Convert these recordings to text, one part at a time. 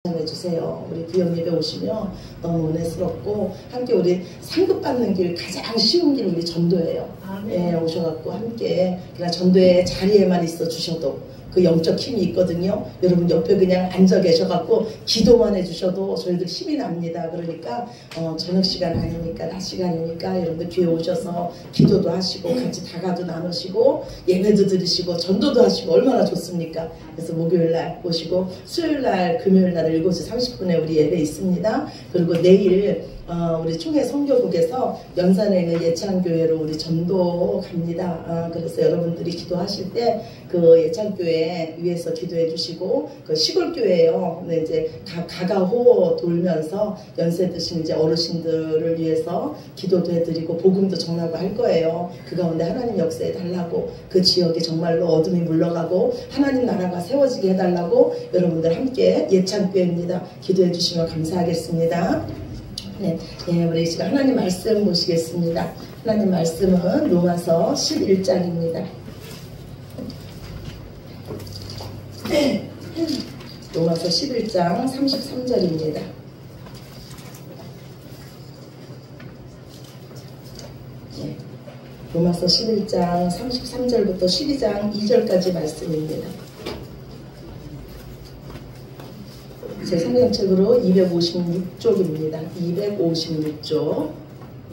해주세요. 우리 부영 예배 오시면 너무 은혜스럽고 함께 우리 상급 받는 길 가장 쉬운 길 우리 전도예요. 예, 오셔갖고 함께 그냥 전도의 자리에만 있어 주셔도 그 영적 힘이 있거든요. 여러분 옆에 그냥 앉아 계셔갖고 기도만 해주셔도 저희들 힘이 납니다. 그러니까 저녁 시간 아니니까 낮 시간이니까 여러분들 교회 오셔서 기도도 하시고 같이 다가도 나누시고 예배도 드리시고 전도도 하시고 얼마나 좋습니까? 그래서 목요일날 오시고 수요일날 금요일날 7시 30분에 우리 예배 있습니다. 그리고 내일 우리 총회 선교국에서 연산에 있는 예창교회로 우리 전도 갑니다. 그래서 여러분들이 기도하실 때 그 예창교회 위에서 기도해 주시고 그 시골교회예요. 근데 이제 가가호 돌면서 연세 드신 이제 어르신들을 위해서 기도도 해드리고 복음도 전하고 할 거예요. 그 가운데 하나님 역사해 달라고 그 지역이 정말로 어둠이 물러가고 하나님 나라가 세워지게 해달라고 여러분들 함께 예창교회입니다. 기도해 주시면 감사하겠습니다. 네, 우리 지금 하나님 말씀 보시겠습니다. 하나님 말씀은 로마서 11장입니다. 로마서 11장 33절입니다. 네, 로마서 11장 33절부터 12장 2절까지 말씀입니다. 제 성경책으로 256쪽입니다. 256쪽.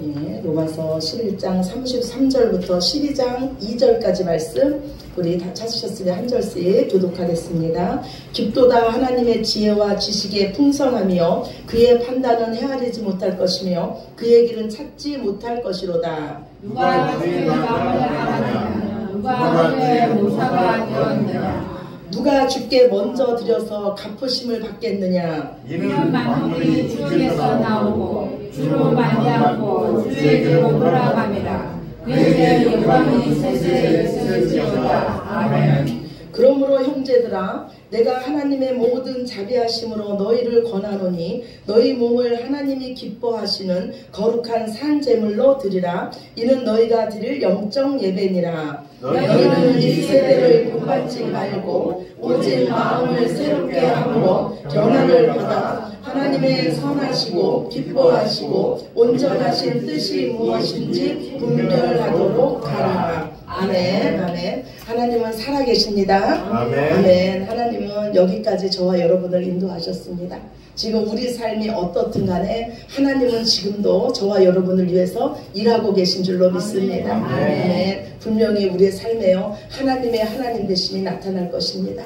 예, 로마서 11장 33절부터 12장 2절까지 말씀 우리 다 찾으셨으면 한 절씩 교독하겠습니다. 깊도다 하나님의 지혜와 지식의 풍성하며 그의 판단은 헤아리지 못할 것이며 그의 길은 찾지 못할 것이로다. 누가 주의 마음을 알았느냐? 누가 그의 모사가 되었느냐? 누가 주께 먼저 드려서 갚으심을 받겠느냐? 이는 만물이 주에서 나오고 주로 말미암고 주에게로 돌아갑니다. 그에게 영광이 세세에 있을지어다. 아멘. 그러므로 형제들아 내가 하나님의 모든 자비하심으로 너희를 권하노니 너희 몸을 하나님이 기뻐하시는 거룩한 산 제물로 드리라. 이는 너희가 드릴 영적 예배니라. 너희는 이 세대를 본받지 말고 오직 마음을 새롭게 함으로 변화를 받아 하나님의 선하시고 기뻐하시고 온전하신 뜻이 무엇인지 분별하도록 하라. 아멘. 아멘. 하나님은 살아계십니다. 아멘. 아멘. 하나님은 여기까지 저와 여러분을 인도하셨습니다. 지금 우리 삶이 어떻든 간에 하나님은 지금도 저와 여러분을 위해서 일하고 계신 줄로 믿습니다. 아멘. 분명히 우리의 삶에요 하나님의 하나님 되심이 나타날 것입니다.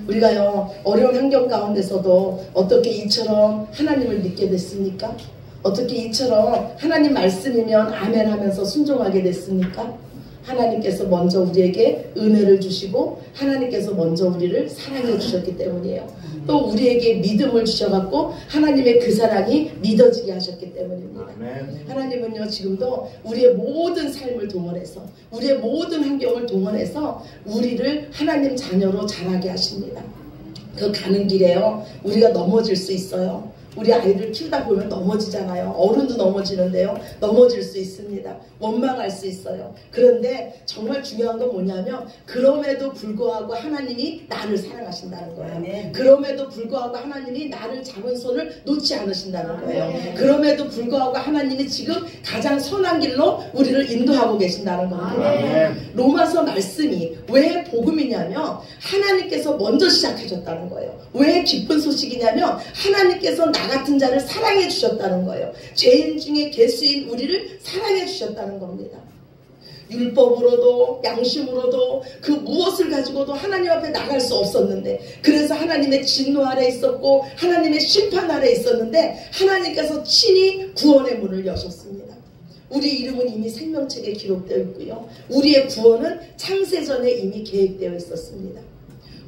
우리가요 어려운 환경 가운데서도 어떻게 이처럼 하나님을 믿게 됐습니까? 어떻게 이처럼 하나님 말씀이면 아멘 하면서 순종하게 됐습니까? 하나님께서 먼저 우리에게 은혜를 주시고 하나님께서 먼저 우리를 사랑해 주셨기 때문이에요. 또 우리에게 믿음을 주셔갖고 하나님의 그 사랑이 믿어지게 하셨기 때문입니다. 하나님은요 지금도 우리의 모든 삶을 동원해서 우리의 모든 환경을 동원해서 우리를 하나님 자녀로 자라게 하십니다. 그 가는 길에요 우리가 넘어질 수 있어요. 우리 아이들 키우다 보면 넘어지잖아요. 어른도 넘어지는데요. 넘어질 수 있습니다. 원망할 수 있어요. 그런데 정말 중요한 건 뭐냐면 그럼에도 불구하고 하나님이 나를 사랑하신다는 거예요. 네. 그럼에도 불구하고 하나님이 나를 잡은 손을 놓지 않으신다는 거예요. 네. 그럼에도 불구하고 하나님이 지금 가장 선한 길로 우리를 인도하고 계신다는 겁니다. 네. 로마서 말씀이 왜 복음이냐면 하나님께서 먼저 시작하셨다는 거예요. 왜 기쁜 소식이냐면 하나님께서 나 같은 자를 사랑해 주셨다는 거예요. 죄인 중에 괴수인 우리를 사랑해 주셨다는 겁니다. 율법으로도 양심으로도 그 무엇을 가지고도 하나님 앞에 나갈 수 없었는데 그래서 하나님의 진노 아래 있었고 하나님의 심판 아래 있었는데 하나님께서 친히 구원의 문을 여셨습니다. 우리 이름은 이미 생명책에 기록되어 있고요. 우리의 구원은 창세전에 이미 계획되어 있었습니다.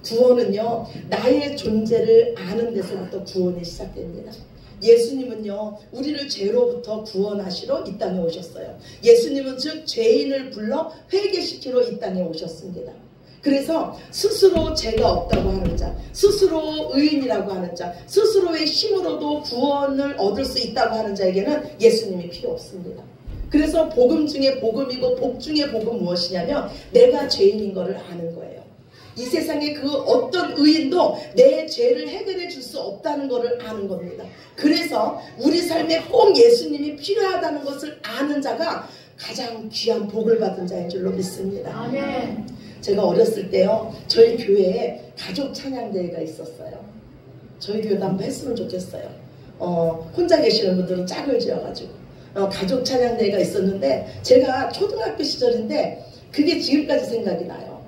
구원은요 나의 존재를 아는 데서부터 구원이 시작됩니다. 예수님은요 우리를 죄로부터 구원하시러 이 땅에 오셨어요. 예수님은 즉 죄인을 불러 회개시키러 이 땅에 오셨습니다. 그래서 스스로 죄가 없다고 하는 자, 스스로 의인이라고 하는 자, 스스로의 힘으로도 구원을 얻을 수 있다고 하는 자에게는 예수님이 필요 없습니다. 그래서 복음 중에 복음이고 복 중에 복은 무엇이냐면 내가 죄인인 것을 아는 거예요. 이 세상에 그 어떤 의인도 내 죄를 해결해 줄 수 없다는 것을 아는 겁니다. 그래서 우리 삶에 꼭 예수님이 필요하다는 것을 아는 자가 가장 귀한 복을 받은 자인 줄로 믿습니다. 아멘. 제가 어렸을 때요, 저희 교회에 가족 찬양대회가 있었어요. 저희 교회도 한번 했으면 좋겠어요. 혼자 계시는 분들은 짝을 지어가지고 가족 찬양대회가 있었는데, 제가 초등학교 시절인데 그게 지금까지 생각이 나요.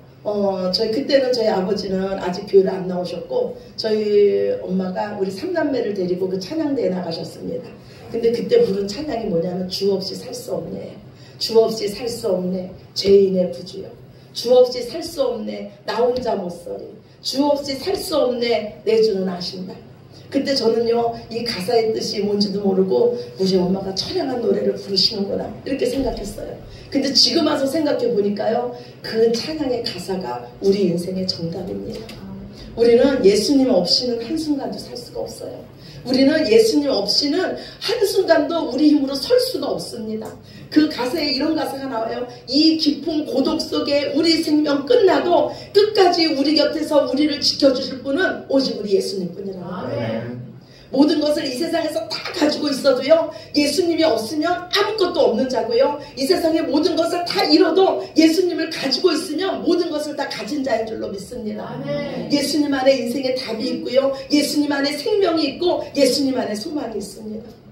그때는 저희 아버지는 아직 교회를 안 나오셨고, 저희 엄마가 우리 3남매를 데리고 그 찬양대회에 나가셨습니다. 근데 그때 부른 찬양이 뭐냐면, 주 없이 살 수 없네, 주 없이 살 수 없네, 죄인의 부주여, 주 없이 살 수 없네, 나 혼자 못서리, 주 없이 살 수 없네, 내 주는 아신다. 그때 저는요, 이 가사의 뜻이 뭔지도 모르고 우리 엄마가 처량한 노래를 부르시는구나 이렇게 생각했어요. 근데 지금 와서 생각해 보니까요, 그 찬양의 가사가 우리 인생의 정답입니다. 우리는 예수님 없이는 한순간도 살 수가 없어요. 우리는 예수님 없이는 한순간도 우리 힘으로 설 수가 없습니다. 그 가사에 이런 가사가 나와요. 이 깊은 고독 속에 우리 생명 끝나도 끝까지 우리 곁에서 우리를 지켜주실 분은 오직 우리 예수님 뿐이라는 거예요. 모든 것을 이 세상에서 다 가지고 있어도요, 예수님이 없으면 아무것도 없는 자고요, 이 세상의 모든 것을 다 잃어도 예수님을 가지고 있으면 모든 것을 다 가진 자인 줄로 믿습니다. 아멘. 예수님 안에 인생의 답이 있고요, 예수님 안에 생명이 있고, 예수님 안에 소망이 있습니다.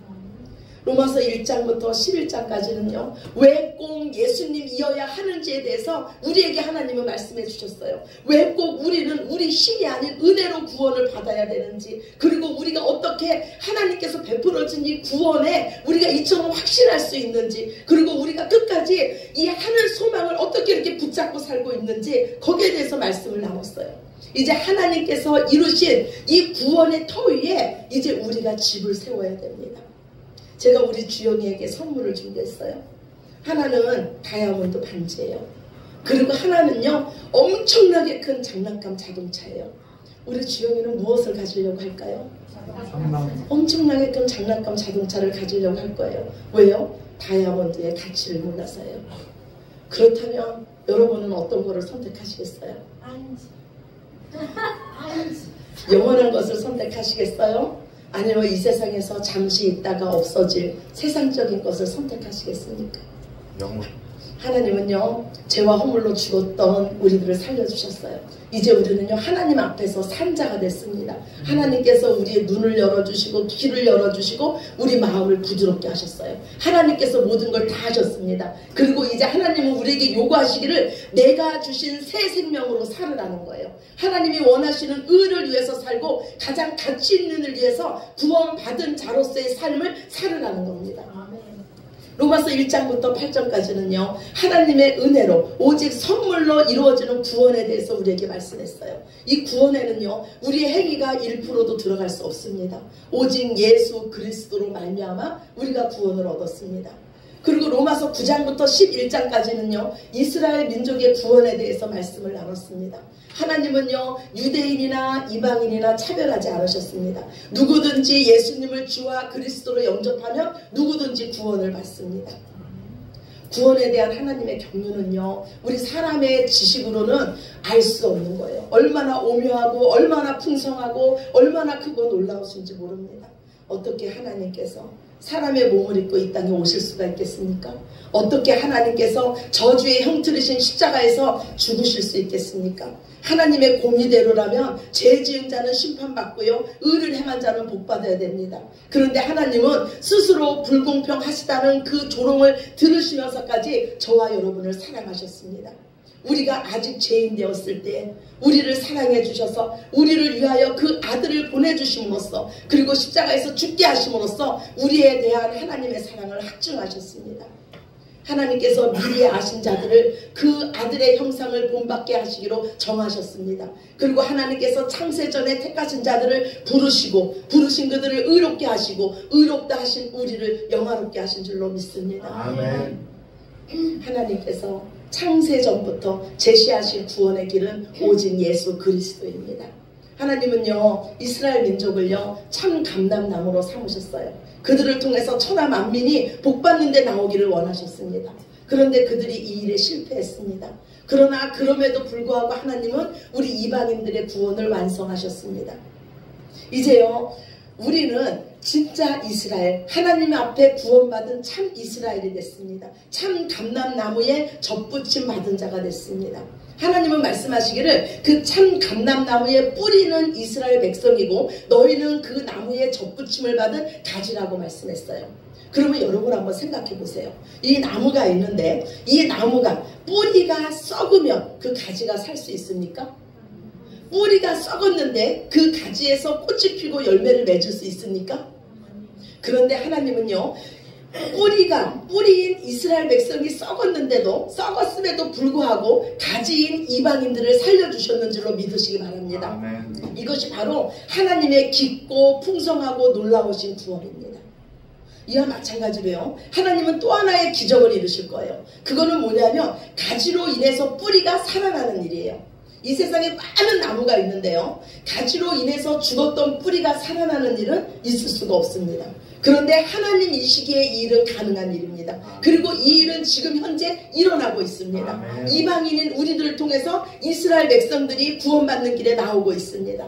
로마서 1장부터 11장까지는요, 왜 꼭 예수님이어야 하는지에 대해서 우리에게 하나님은 말씀해 주셨어요. 왜 꼭 우리는 우리 힘이 아닌 은혜로 구원을 받아야 되는지, 그리고 우리가 어떻게 하나님께서 베풀어진 이 구원에 우리가 이처럼 확신할 수 있는지, 그리고 우리가 끝까지 이 하늘 소망을 어떻게 이렇게 붙잡고 살고 있는지, 거기에 대해서 말씀을 나눴어요. 이제 하나님께서 이루신 이 구원의 터 위에 이제 우리가 집을 세워야 됩니다. 제가 우리 주영이에게 선물을 준비했어요. 하나는 다이아몬드 반지예요. 그리고 하나는요, 엄청나게 큰 장난감 자동차예요. 우리 주영이는 무엇을 가지려고 할까요? 엄청나게 큰 장난감 자동차를 가지려고 할 거예요. 왜요? 다이아몬드의 가치를 몰라서요. 그렇다면 여러분은 어떤 거를 선택하시겠어요? 영원한 것을 선택하시겠어요? 아니면 이 세상에서 잠시 있다가 없어질 세상적인 것을 선택하시겠습니까? 영원. 하나님은요, 죄와 허물로 죽었던 우리들을 살려주셨어요. 이제 우리는요, 하나님 앞에서 산 자가 됐습니다. 하나님께서 우리의 눈을 열어주시고 귀를 열어주시고 우리 마음을 부드럽게 하셨어요. 하나님께서 모든 걸 다 하셨습니다. 그리고 이제 하나님은 우리에게 요구하시기를 내가 주신 새 생명으로 살으라는 거예요. 하나님이 원하시는 의를 위해서 살고 가장 가치 있는 일 위해서 구원받은 자로서의 삶을 살으라는 겁니다. 로마서 1장부터 8장까지는요, 하나님의 은혜로 오직 선물로 이루어지는 구원에 대해서 우리에게 말씀했어요. 이 구원에는요, 우리의 행위가 1%도 들어갈 수 없습니다. 오직 예수 그리스도로 말미암아 우리가 구원을 얻었습니다. 그리고 로마서 9장부터 11장까지는요, 이스라엘 민족의 구원에 대해서 말씀을 나눴습니다. 하나님은요, 유대인이나 이방인이나 차별하지 않으셨습니다. 누구든지 예수님을 주와 그리스도로 영접하면 누구든지 구원을 받습니다. 구원에 대한 하나님의 경륜은요, 우리 사람의 지식으로는 알 수 없는 거예요. 얼마나 오묘하고 얼마나 풍성하고 얼마나 크고 놀라우신지 모릅니다. 어떻게 하나님께서 사람의 몸을 입고 이 땅에 오실 수가 있겠습니까? 어떻게 하나님께서 저주의 형틀이신 십자가에서 죽으실 수 있겠습니까? 하나님의 공의대로라면 죄 지은 자는 심판받고요, 의를 행한 자는 복받아야 됩니다. 그런데 하나님은 스스로 불공평하시다는 그 조롱을 들으시면서까지 저와 여러분을 사랑하셨습니다. 우리가 아직 죄인 되었을 때 우리를 사랑해 주셔서 우리를 위하여 그 아들을 보내주심으로써, 그리고 십자가에서 죽게 하심으로써 우리에 대한 하나님의 사랑을 확증하셨습니다. 하나님께서 미리 아신 자들을 그 아들의 형상을 본받게 하시기로 정하셨습니다. 그리고 하나님께서 창세전에 택하신 자들을 부르신 그들을 의롭게 하시고 의롭다 하신 우리를 영화롭게 하신 줄로 믿습니다. 아멘. 하나님께서 창세전부터 제시하신 구원의 길은 오직 예수 그리스도입니다. 하나님은요, 이스라엘 민족을요, 참 감람나무로 삼으셨어요. 그들을 통해서 천하 만민이 복받는 데 나오기를 원하셨습니다. 그런데 그들이 이 일에 실패했습니다. 그러나 그럼에도 불구하고 하나님은 우리 이방인들의 구원을 완성하셨습니다. 이제요, 우리는 진짜 이스라엘, 하나님 앞에 구원받은 참 이스라엘이 됐습니다. 참 감람나무에 젖붙임 받은 자가 됐습니다. 하나님은 말씀하시기를 그 참 감람나무에 뿌리는 이스라엘 백성이고 너희는 그 나무에 젖붙임을 받은 가지라고 말씀했어요. 그러면 여러분 한번 생각해 보세요. 이 나무가 있는데 이 나무가 뿌리가 썩으면 그 가지가 살 수 있습니까? 뿌리가 썩었는데 그 가지에서 꽃이 피고 열매를 맺을 수 있습니까? 그런데 하나님은요, 뿌리인 이스라엘 백성이 썩었음에도 불구하고 가지인 이방인들을 살려주셨는 줄로 믿으시기 바랍니다. 아멘. 이것이 바로 하나님의 깊고 풍성하고 놀라우신 구원입니다. 이와 마찬가지로요, 하나님은 또 하나의 기적을 이루실 거예요. 그거는 뭐냐면 가지로 인해서 뿌리가 살아나는 일이에요. 이 세상에 많은 나무가 있는데요, 가지로 인해서 죽었던 뿌리가 살아나는 일은 있을 수가 없습니다. 그런데 하나님 이 시기에 이 일은 가능한 일입니다. 그리고 이 일은 지금 현재 일어나고 있습니다. 아멘. 이방인인 우리들을 통해서 이스라엘 백성들이 구원받는 길에 나오고 있습니다.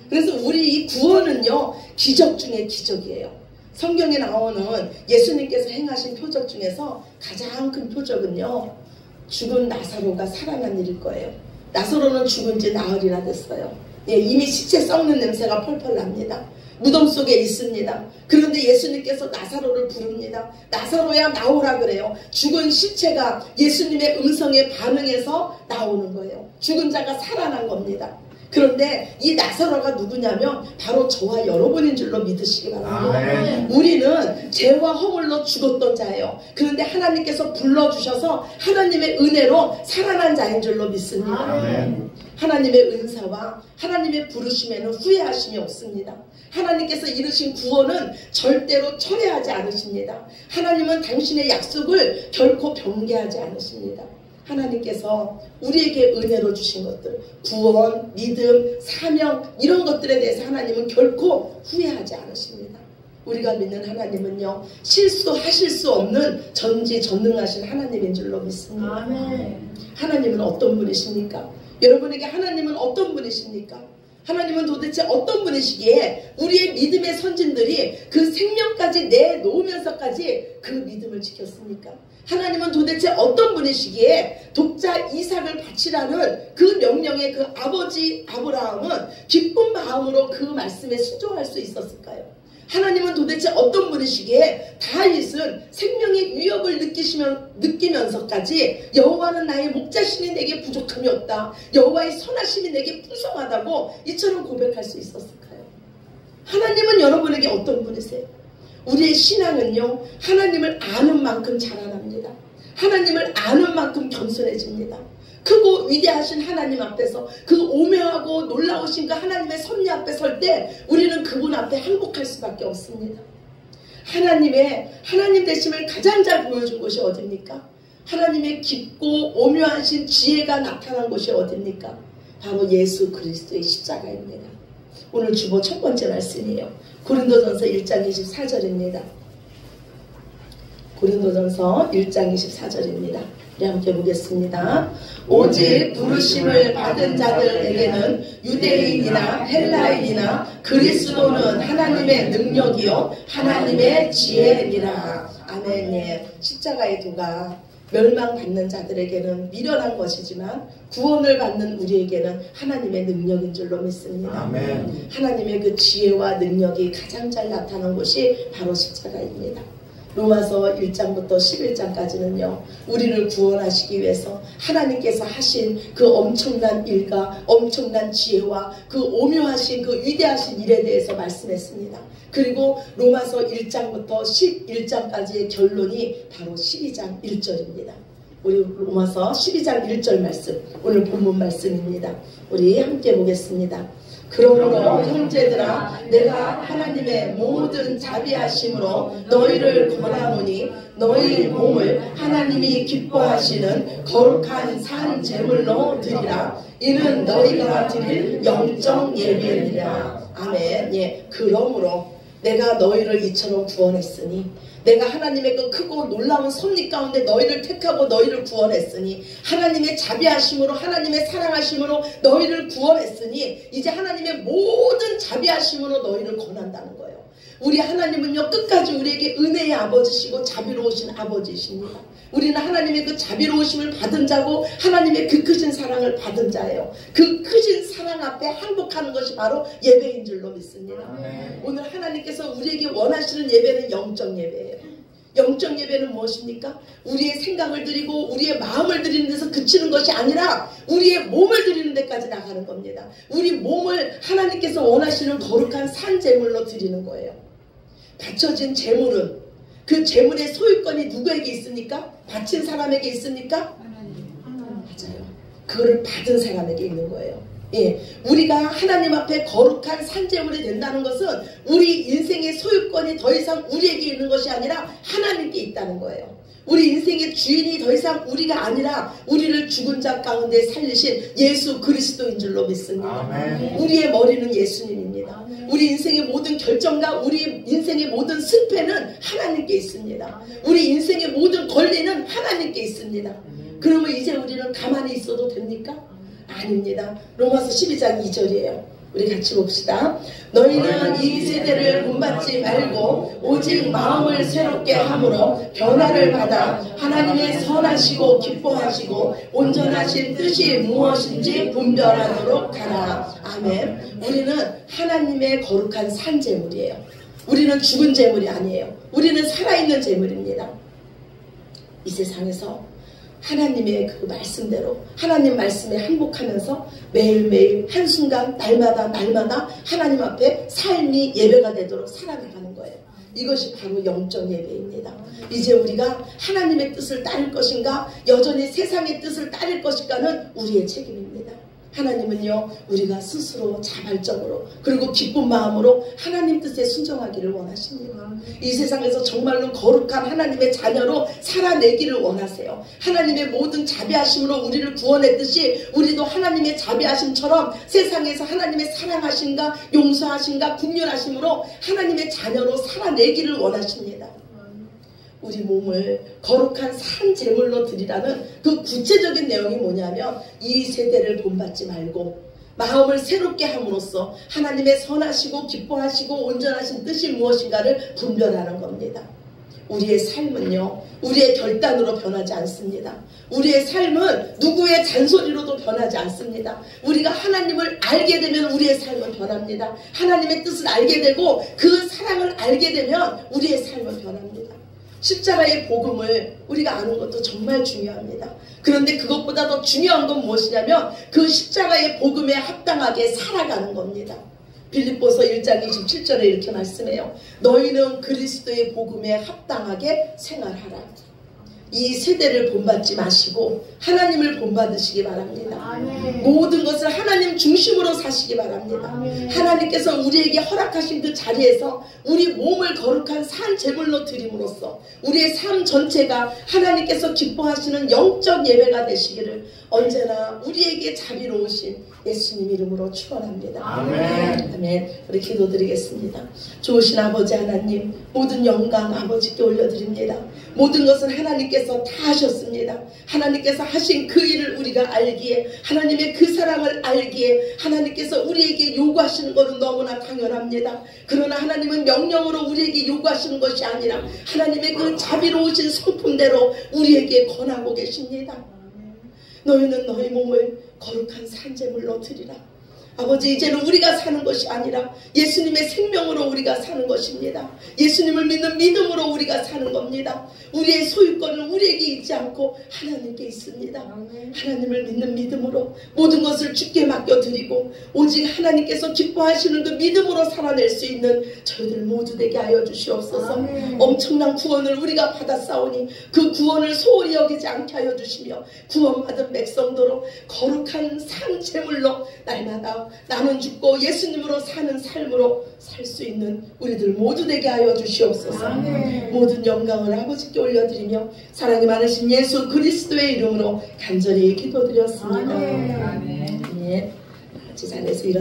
그래서 우리 이 구원은요, 기적 중에 기적이에요. 성경에 나오는 예수님께서 행하신 표적 중에서 가장 큰 표적은요, 죽은 나사로가 살아난 일일 거예요. 나사로는 죽은 지 나흘이나 됐어요. 예, 이미 시체 썩는 냄새가 펄펄 납니다. 무덤 속에 있습니다. 그런데 예수님께서 나사로를 부릅니다. 나사로야 나오라 그래요. 죽은 시체가 예수님의 음성에 반응해서 나오는 거예요. 죽은 자가 살아난 겁니다. 그런데 이 나사로가 누구냐면 바로 저와 여러분인 줄로 믿으시기 바랍니다. 아멘. 우리는 죄와 허물로 죽었던 자예요. 그런데 하나님께서 불러주셔서 하나님의 은혜로 살아난 자인 줄로 믿습니다. 아멘. 하나님의 은사와 하나님의 부르심에는 후회하심이 없습니다. 하나님께서 이루신 구원은 절대로 철회하지 않으십니다. 하나님은 당신의 약속을 결코 변개하지 않으십니다. 하나님께서 우리에게 은혜로 주신 것들, 구원, 믿음, 사명, 이런 것들에 대해서 하나님은 결코 후회하지 않으십니다. 우리가 믿는 하나님은요, 실수하실 수 없는 전지전능하신 하나님인 줄로 믿습니다. 아멘. 하나님은 어떤 분이십니까? 여러분에게 하나님은 어떤 분이십니까? 하나님은 도대체 어떤 분이시기에 우리의 믿음의 선진들이 그 생명까지 내놓으면서까지 그 믿음을 지켰습니까? 하나님은 도대체 어떤 분이시기에 독자 이삭을 바치라는 그 명령에 그 아버지 아브라함은 기쁜 마음으로 그 말씀에 순종할 수 있었을까요? 하나님은 도대체 어떤 분이시기에 다윗은 생명의 위협을 느끼면서까지 여호와는 나의 목자시니 내게 부족함이 없다, 여호와의 선하심이 내게 풍성하다고 이처럼 고백할 수 있었을까요? 하나님은 여러분에게 어떤 분이세요? 우리의 신앙은요, 하나님을 아는 만큼 자라납니다. 하나님을 아는 만큼 겸손해집니다. 크고 위대하신 하나님 앞에서, 그 오묘하고 놀라우신 그 하나님의 섭리 앞에 설 때 우리는 그분 앞에 항복할 수밖에 없습니다. 하나님 되심을 가장 잘 보여준 곳이 어딥니까? 하나님의 깊고 오묘하신 지혜가 나타난 곳이 어딥니까? 바로 예수 그리스도의 십자가입니다. 오늘 주보 첫 번째 말씀이에요. 고린도전서 1장 24절입니다. 고린도전서 1장 24절입니다. 우리 함께 보겠습니다. 오직 부르심을 받은 자들에게는 유대인이나 헬라인이나 그리스도는 하나님의 능력이요 하나님의 지혜니라. 아멘. 예. 십자가의 도가 멸망받는 자들에게는 미련한 것이지만 구원을 받는 우리에게는 하나님의 능력인 줄로 믿습니다. 아멘. 하나님의 그 지혜와 능력이 가장 잘 나타난 곳이 바로 십자가입니다. 로마서 1장부터 11장까지는요, 우리를 구원하시기 위해서 하나님께서 하신 그 엄청난 일과 엄청난 지혜와 그 오묘하신 그 위대하신 일에 대해서 말씀했습니다. 그리고 로마서 1장부터 11장까지의 결론이 바로 12장 1절입니다. 우리 로마서 12장 1절 말씀, 오늘 본문 말씀입니다. 우리 함께 보겠습니다. 그러므로 형제들아, 내가 하나님의 모든 자비하심으로 너희를 권하노니 너희 몸을 하나님이 기뻐하시는 거룩한 산 제물로 드리라. 이는 너희가 드릴 영적 예배니라. 아멘. 예, 그러므로 내가 너희를 이처럼 구원했으니, 내가 하나님의 그 크고 놀라운 섭리 가운데 너희를 택하고 너희를 구원했으니, 하나님의 자비하심으로 하나님의 사랑하심으로 너희를 구원했으니, 이제 하나님의 모든 자비하심으로 너희를 권한다는 거예요. 우리 하나님은요, 끝까지 우리에게 은혜의 아버지시고 자비로우신 아버지이십니다. 우리는 하나님의 그 자비로우심을 받은 자고 하나님의 그 크신 사랑을 받은 자예요. 그 크신 사랑 앞에 항복하는 것이 바로 예배인 줄로 믿습니다. 오늘 하나님께서 우리에게 원하시는 예배는 영적 예배예요. 영적 예배는 무엇입니까? 우리의 생각을 드리고 우리의 마음을 드리는 데서 그치는 것이 아니라 우리의 몸을 드리는 데까지 나가는 겁니다. 우리 몸을 하나님께서 원하시는 거룩한 산제물로 드리는 거예요. 바쳐진 제물은, 그 제물의 소유권이 누구에게 있습니까? 바친 사람에게 있습니까? 맞아요. 그거를 받은 사람에게 있는 거예요. 예, 우리가 하나님 앞에 거룩한 산제물이 된다는 것은 우리 인생의 소유권이 더 이상 우리에게 있는 것이 아니라 하나님께 있다는 거예요. 우리 인생의 주인이 더 이상 우리가 아니라 우리를 죽은 자 가운데 살리신 예수 그리스도인 줄로 믿습니다. 아멘. 우리의 머리는 예수님입니다. 아멘. 우리 인생의 모든 결정과 우리 인생의 모든 승패는 하나님께 있습니다. 아멘. 우리 인생의 모든 권리는 하나님께 있습니다. 그러면 이제 우리는 가만히 있어도 됩니까? 아닙니다. 로마서 12장 2절이에요. 우리 같이 봅시다. 너희는 이 세대를 본받지 말고 오직 마음을 새롭게 함으로 변화를 받아 하나님의 선하시고 기뻐하시고 온전하신 뜻이 무엇인지 분별하도록 하라. 아멘. 우리는 하나님의 거룩한 산제물이에요. 우리는 죽은 제물이 아니에요. 우리는 살아있는 제물입니다. 이 세상에서 하나님의 그 말씀대로 하나님 말씀에 항복하면서 매일매일 한순간 날마다 하나님 앞에 삶이 예배가 되도록 살아나가는 거예요. 이것이 바로 영적 예배입니다. 이제 우리가 하나님의 뜻을 따를 것인가 여전히 세상의 뜻을 따를 것인가는 우리의 책임입니다. 하나님은요, 우리가 스스로 자발적으로 그리고 기쁜 마음으로 하나님 뜻에 순종하기를 원하십니다. 이 세상에서 정말로 거룩한 하나님의 자녀로 살아내기를 원하세요. 하나님의 모든 자비하심으로 우리를 구원했듯이 우리도 하나님의 자비하심처럼 세상에서 하나님의 사랑하심과 용서하심과 긍휼하심으로 하나님의 자녀로 살아내기를 원하십니다. 우리 몸을 거룩한 산 제물로 드리라는 그 구체적인 내용이 뭐냐면, 이 세대를 본받지 말고 마음을 새롭게 함으로써 하나님의 선하시고 기뻐하시고 온전하신 뜻이 무엇인가를 분별하는 겁니다. 우리의 삶은요, 우리의 결단으로 변하지 않습니다. 우리의 삶은 누구의 잔소리로도 변하지 않습니다. 우리가 하나님을 알게 되면 우리의 삶은 변합니다. 하나님의 뜻을 알게 되고 그 사랑을 알게 되면 우리의 삶은 변합니다. 십자가의 복음을 우리가 아는 것도 정말 중요합니다. 그런데 그것보다 더 중요한 건 무엇이냐면 그 십자가의 복음에 합당하게 살아가는 겁니다. 빌립보서 1장 27절에 이렇게 말씀해요. 너희는 그리스도의 복음에 합당하게 생활하라. 이 세대를 본받지 마시고 하나님을 본받으시기 바랍니다. 아멘. 모든 것을 하나님 중심으로 사시기 바랍니다. 아멘. 하나님께서 우리에게 허락하신 그 자리에서 우리 몸을 거룩한 산 제물로 드림으로써 우리의 삶 전체가 하나님께서 기뻐하시는 영적 예배가 되시기를 언제나 우리에게 자비로우신 예수님 이름으로 축원합니다. 아멘. 아멘. 우리 기도드리겠습니다. 좋으신 아버지 하나님, 모든 영광 아버지께 올려드립니다. 모든 것은 하나님께서 다 하셨습니다. 하나님께서 하신 그 일을 우리가 알기에, 하나님의 그 사랑을 알기에 하나님께서 우리에게 요구하시는 것은 너무나 당연합니다. 그러나 하나님은 명령으로 우리에게 요구하시는 것이 아니라 하나님의 그 자비로우신 성품대로 우리에게 권하고 계십니다. 너희는 너희 몸을 거룩한 산제물로 드리라. 아버지, 이제는 우리가 사는 것이 아니라 예수님의 생명으로 우리가 사는 것입니다. 예수님을 믿는 믿음으로 우리가 사는 겁니다. 우리의 소유권은 우리에게 있지 않고 하나님께 있습니다. 하나님을 믿는 믿음으로 모든 것을 주께 맡겨드리고 오직 하나님께서 기뻐하시는 그 믿음으로 살아낼 수 있는 저희들 모두 되게 하여 주시옵소서. 엄청난 구원을 우리가 받았사오니 그 구원을 소홀히 여기지 않게 하여 주시며 구원받은 백성도로 거룩한 산 제물로 날마다 나는 죽고 예수님으로 사는 삶으로 살 수 있는 우리들 모두 되게 하여 주시옵소서. 아멘. 모든 영광을 아버지께 올려드리며 사랑이 많으신 예수 그리스도의 이름으로 간절히 기도드렸습니다. 아멘. 아멘. 같이 자리에서 일어나